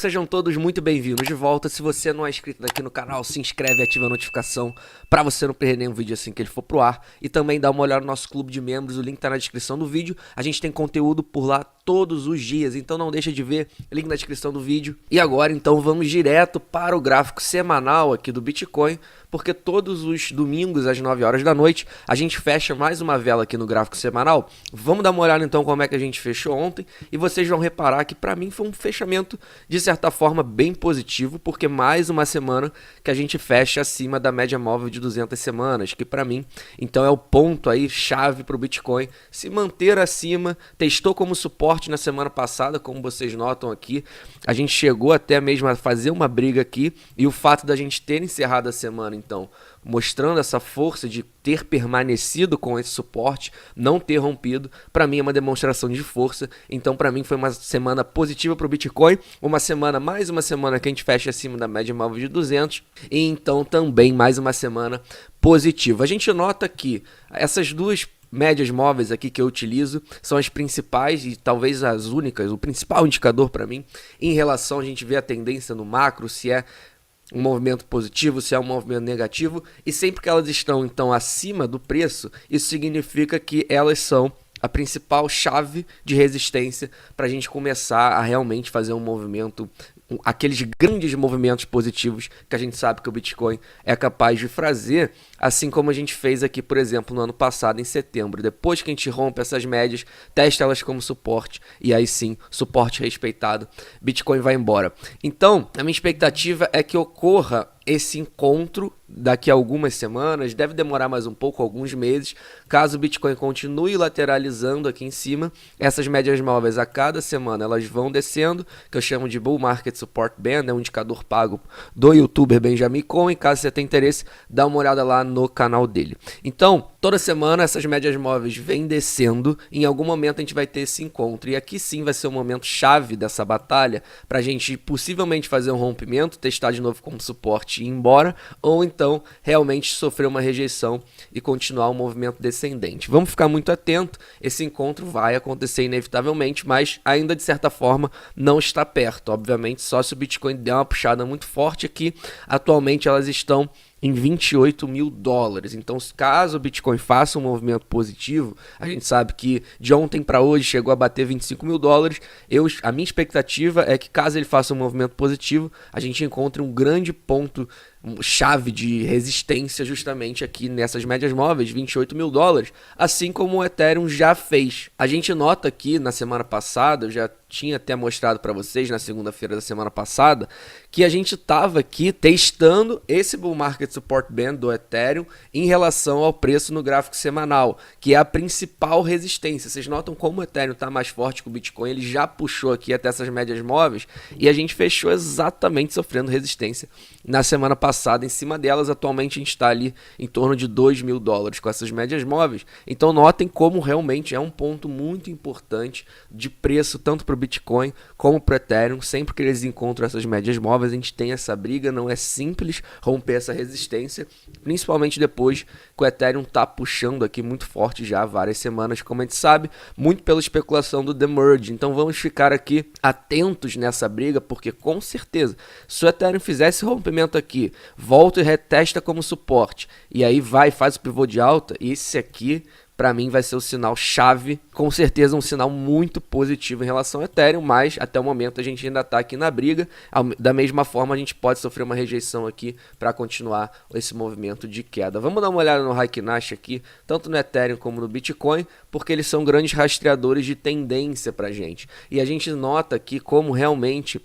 Sejam todos muito bem-vindos de volta. Se você não é inscrito aqui no canal, se inscreve e ativa a notificação para você não perder nenhum vídeo assim que ele for pro ar. E também dá uma olhada no nosso clube de membros, o link tá na descrição do vídeo. A gente tem conteúdo por lá todos os dias, então não deixa de ver, link na descrição do vídeo. E agora então vamos direto para o gráfico semanal aqui do Bitcoin, porque todos os domingos às 9 horas da noite a gente fecha mais uma vela aqui no gráfico semanal. Vamos dar uma olhada então como é que a gente fechou ontem e vocês vão reparar que para mim foi um fechamento de certa forma bem positivo, porque mais uma semana que a gente fecha acima da média móvel de 200 semanas, que para mim então é o ponto aí chave para o Bitcoin se manter acima. Testou como suporte na semana passada, como vocês notam aqui, a gente chegou até mesmo a fazer uma briga aqui, e o fato da gente ter encerrado a semana então mostrando essa força de ter permanecido com esse suporte, não ter rompido, para mim é uma demonstração de força. Então para mim foi uma semana positiva para o Bitcoin, mais uma semana que a gente fecha acima da média móvel de 200, e então também mais uma semana positiva. A gente nota que essas duas médias móveis aqui que eu utilizo são as principais e talvez as únicas, o principal indicador para mim em relação a gente ver a tendência no macro, se é um movimento positivo, se é um movimento negativo, e sempre que elas estão então acima do preço, isso significa que elas são a principal chave de resistência para a gente começar a realmente fazer um movimento, aqueles grandes movimentos positivos que a gente sabe que o Bitcoin é capaz de fazer, assim como a gente fez aqui, por exemplo, no ano passado, em setembro. Depois que a gente rompe essas médias, testa elas como suporte, e aí sim, suporte respeitado, Bitcoin vai embora. Então, a minha expectativa é que ocorra esse encontro daqui a algumas semanas, deve demorar mais um pouco, alguns meses, caso o Bitcoin continue lateralizando aqui em cima. Essas médias móveis a cada semana elas vão descendo, que eu chamo de Bull Market Support Band, é um indicador pago do youtuber Benjamin Cohen. Caso você tenha interesse, dá uma olhada lá no canal dele. Então, toda semana essas médias móveis vêm descendo, em algum momento a gente vai ter esse encontro, e aqui sim vai ser o momento chave dessa batalha, para a gente possivelmente fazer um rompimento, testar de novo como suporte e ir embora, ou então realmente sofrer uma rejeição e continuar o movimento descendente. Vamos ficar muito atento, esse encontro vai acontecer inevitavelmente, mas ainda de certa forma não está perto. Obviamente só se o Bitcoin der uma puxada muito forte aqui. Atualmente elas estão em 28 mil dólares. Então, caso o Bitcoin faça um movimento positivo, a gente sabe que de ontem para hoje chegou a bater 25 mil dólares. A minha expectativa é que caso ele faça um movimento positivo, a gente encontre um grande ponto chave de resistência justamente aqui nessas médias móveis, 28 mil dólares, assim como o Ethereum já fez. A gente nota aqui na semana passada, eu já tinha até mostrado para vocês na segunda-feira da semana passada, que a gente estava aqui testando esse Bull Market Support Band do Ethereum em relação ao preço no gráfico semanal, que é a principal resistência. Vocês notam como o Ethereum está mais forte que o Bitcoin, ele já puxou aqui até essas médias móveis, e a gente fechou exatamente sofrendo resistência na semana passada em cima delas. Atualmente a gente está ali em torno de 2 mil dólares com essas médias móveis. Então notem como realmente é um ponto muito importante de preço, tanto para o Bitcoin como para o Ethereum. Sempre que eles encontram essas médias móveis, a gente tem essa briga, não é simples romper essa resistência, principalmente depois que o Ethereum está puxando aqui muito forte já há várias semanas, como a gente sabe, muito pela especulação do The Merge. Então vamos ficar aqui atentos nessa briga, porque com certeza, se o Ethereum fizer esse rompimento aqui, volta e retesta como suporte, e aí faz o pivô de alta, e esse aqui para mim vai ser o sinal chave, com certeza um sinal muito positivo em relação ao Ethereum, mas até o momento a gente ainda está aqui na briga. Da mesma forma a gente pode sofrer uma rejeição aqui para continuar esse movimento de queda. Vamos dar uma olhada no Heikin Nash aqui, tanto no Ethereum como no Bitcoin, porque eles são grandes rastreadores de tendência para a gente. E a gente nota aqui como realmente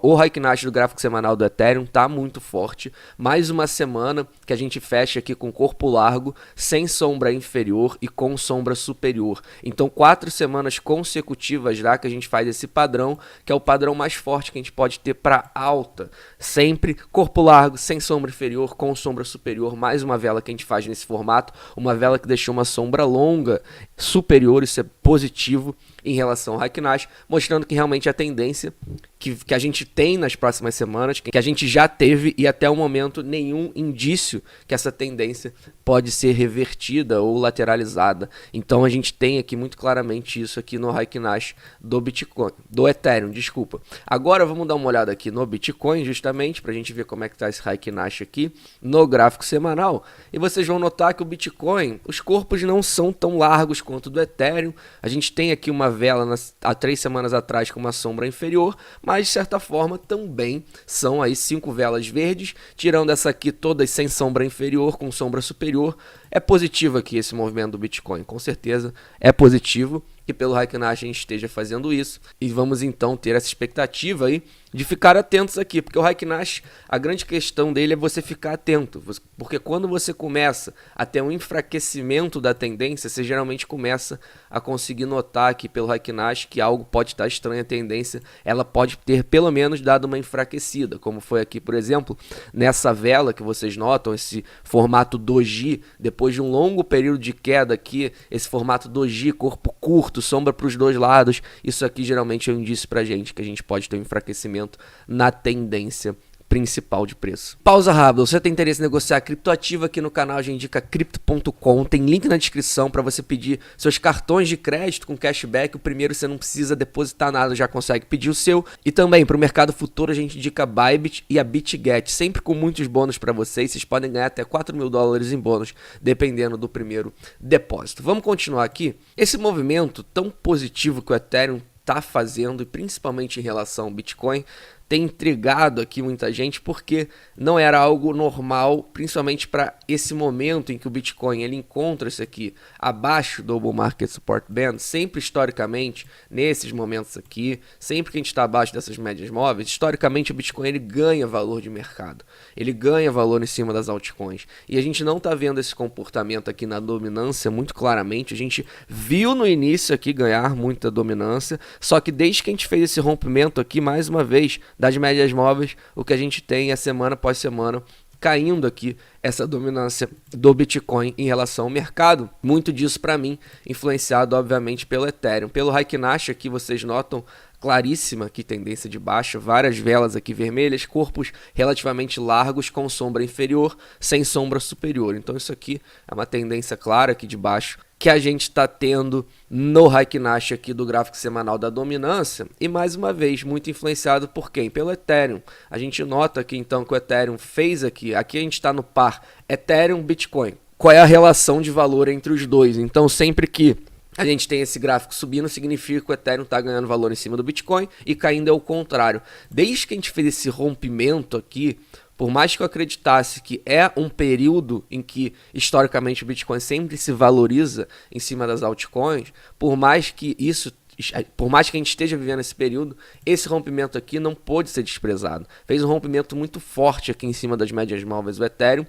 o Heikin Nash do gráfico semanal do Ethereum está muito forte. Mais uma semana que a gente fecha aqui com corpo largo, sem sombra inferior e com sombra superior. Então 4 semanas consecutivas já que a gente faz esse padrão, que é o padrão mais forte que a gente pode ter para alta. Sempre corpo largo, sem sombra inferior, com sombra superior. Mais uma vela que a gente faz nesse formato, uma vela que deixou uma sombra longa superior. Isso é positivo em relação ao Raikkonen, mostrando que realmente a tendência que a gente tem nas próximas semanas, que a gente já teve e até o momento nenhum indício que essa tendência pode ser revertida ou lateralizada. Então a gente tem aqui muito claramente isso aqui no Raikkonen do Bitcoin, do Ethereum, desculpa. Agora vamos dar uma olhada aqui no Bitcoin justamente para a gente ver como é que está esse Raikkonen aqui no gráfico semanal. E vocês vão notar que o Bitcoin, os corpos não são tão largos quanto o do Ethereum. A gente tem aqui uma vela há 3 semanas atrás com uma sombra inferior, mas de certa forma também são aí 5 velas verdes, tirando essa aqui todas sem sombra inferior, com sombra superior. É positivo aqui esse movimento do Bitcoin, com certeza é positivo que pelo Raikkonen a gente esteja fazendo isso, e vamos então ter essa expectativa aí de ficar atentos aqui, porque o Raikkonen, a grande questão dele é você ficar atento, porque quando você começa a ter um enfraquecimento da tendência, você geralmente começa a conseguir notar aqui pelo Raikkonen que algo pode estar estranho, a tendência ela pode ter pelo menos dado uma enfraquecida, como foi aqui, por exemplo, nessa vela que vocês notam, esse formato doji, depois de um longo período de queda aqui, esse formato doji, corpo curto, sombra para os dois lados, isso aqui geralmente é um indício pra gente que a gente pode ter um enfraquecimento na tendência principal de preço. Pausa rápida. Você tem interesse em negociar criptoativo aqui no canal, a gente indica crypto.com, tem link na descrição para você pedir seus cartões de crédito com cashback. O primeiro você não precisa depositar nada, já consegue pedir o seu. E também para o mercado futuro a gente indica Bybit e a BitGet, sempre com muitos bônus para vocês. Vocês podem ganhar até $4.000 em bônus, dependendo do primeiro depósito. Vamos continuar aqui. Esse movimento tão positivo que o Ethereum está fazendo, e principalmente em relação ao Bitcoin, tem intrigado aqui muita gente porque não era algo normal, principalmente para esse momento em que o Bitcoin ele encontra-se aqui abaixo do Bull Market Support Band. Sempre historicamente, nesses momentos aqui, sempre que a gente está abaixo dessas médias móveis, historicamente o Bitcoin ele ganha valor de mercado, ele ganha valor em cima das altcoins, e a gente não está vendo esse comportamento aqui na dominância muito claramente. A gente viu no início aqui ganhar muita dominância, só que desde que a gente fez esse rompimento aqui, mais uma vez, das médias móveis, o que a gente tem é semana após semana caindo aqui essa dominância do Bitcoin em relação ao mercado. Muito disso para mim influenciado obviamente pelo Ethereum. Pelo Raikkonen aqui vocês notam claríssima aqui tendência de baixa, várias velas aqui vermelhas, corpos relativamente largos com sombra inferior, sem sombra superior. Então isso aqui é uma tendência clara aqui de baixo que a gente está tendo no Raikkonen aqui do gráfico semanal da dominância, e mais uma vez muito influenciado por quem? Pelo Ethereum. A gente nota aqui então que o Ethereum fez aqui a gente está no par Ethereum-Bitcoin. Qual é a relação de valor entre os dois? Então sempre que a gente tem esse gráfico subindo, significa que o Ethereum está ganhando valor em cima do Bitcoin, e caindo é o contrário. Desde que a gente fez esse rompimento aqui, por mais que eu acreditasse que é um período em que historicamente o Bitcoin sempre se valoriza em cima das altcoins, por mais que a gente esteja vivendo esse período, esse rompimento aqui não pôde ser desprezado. Fez um rompimento muito forte aqui em cima das médias móveis do Ethereum.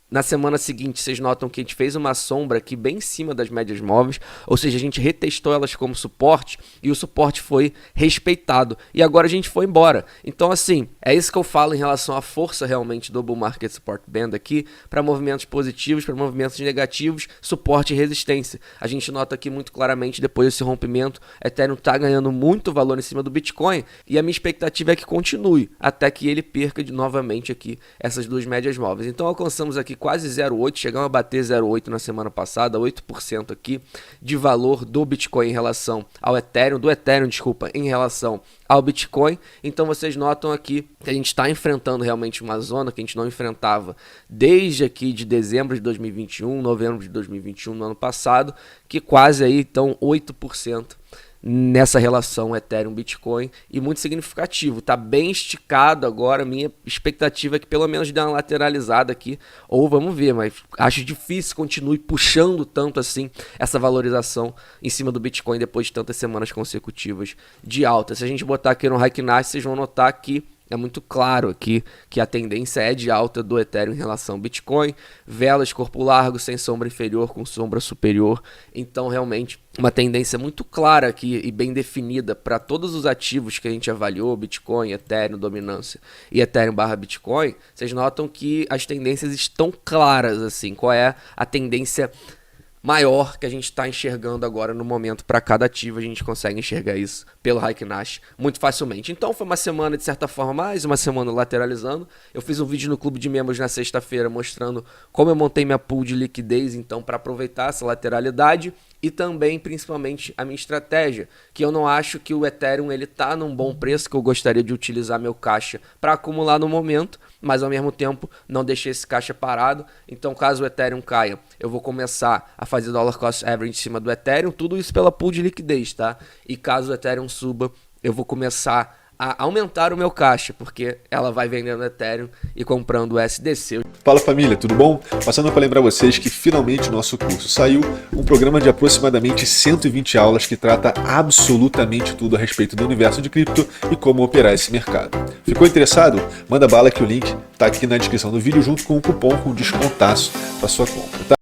Na semana seguinte, vocês notam que a gente fez uma sombra aqui bem em cima das médias móveis, ou seja, a gente retestou elas como suporte e o suporte foi respeitado. E agora a gente foi embora. Então, assim, é isso que eu falo em relação à força realmente do Bull Market Support Band aqui, para movimentos positivos, para movimentos negativos, suporte e resistência. A gente nota aqui muito claramente, depois desse rompimento, Ethereum está ganhando muito valor em cima do Bitcoin, e a minha expectativa é que continue, até que ele perca novamente aqui essas duas médias móveis. Então, alcançamos aqui quase 0,8, chegamos a bater 0,8 na semana passada, 8% aqui de valor do Bitcoin em relação ao Ethereum, em relação ao Bitcoin. Então vocês notam aqui que a gente está enfrentando realmente uma zona que a gente não enfrentava desde aqui de dezembro de 2021, novembro de 2021, no ano passado, que quase aí então 8% nessa relação Ethereum-Bitcoin, e muito significativo. Está bem esticado agora. Minha expectativa é que pelo menos dê uma lateralizada aqui, ou vamos ver, mas acho difícil continue puxando tanto assim essa valorização em cima do Bitcoin depois de tantas semanas consecutivas de alta. Se a gente botar aqui no Raikkonen, vocês vão notar que é muito claro aqui que a tendência é de alta do Ethereum em relação ao Bitcoin. Velas, corpo largo, sem sombra inferior, com sombra superior. Então, realmente, uma tendência muito clara aqui e bem definida para todos os ativos que a gente avaliou, Bitcoin, Ethereum, dominância e Ethereum/Bitcoin. Vocês notam que as tendências estão claras, assim. Qual é a tendência maior que a gente está enxergando agora no momento para cada ativo. A gente consegue enxergar isso pelo Heikin Nash muito facilmente. Então foi uma semana de certa forma, mais uma semana lateralizando. Eu fiz um vídeo no clube de membros na sexta-feira mostrando como eu montei minha pool de liquidez então para aproveitar essa lateralidade e também principalmente a minha estratégia, que eu não acho que o Ethereum ele tá num bom preço, que eu gostaria de utilizar meu caixa para acumular no momento, mas ao mesmo tempo não deixei esse caixa parado. Então caso o Ethereum caia, eu vou começar a fazer dollar cost average em cima do Ethereum, tudo isso pela pool de liquidez, tá? E caso o Ethereum suba, eu vou começar a aumentar o meu caixa, porque ela vai vendendo Ethereum e comprando o SDC. Fala família, tudo bom? Passando para lembrar vocês que finalmente o nosso curso saiu, um programa de aproximadamente 120 aulas que trata absolutamente tudo a respeito do universo de cripto e como operar esse mercado. Ficou interessado? Manda bala que o link está aqui na descrição do vídeo junto com um cupom com descontaço para sua compra, tá?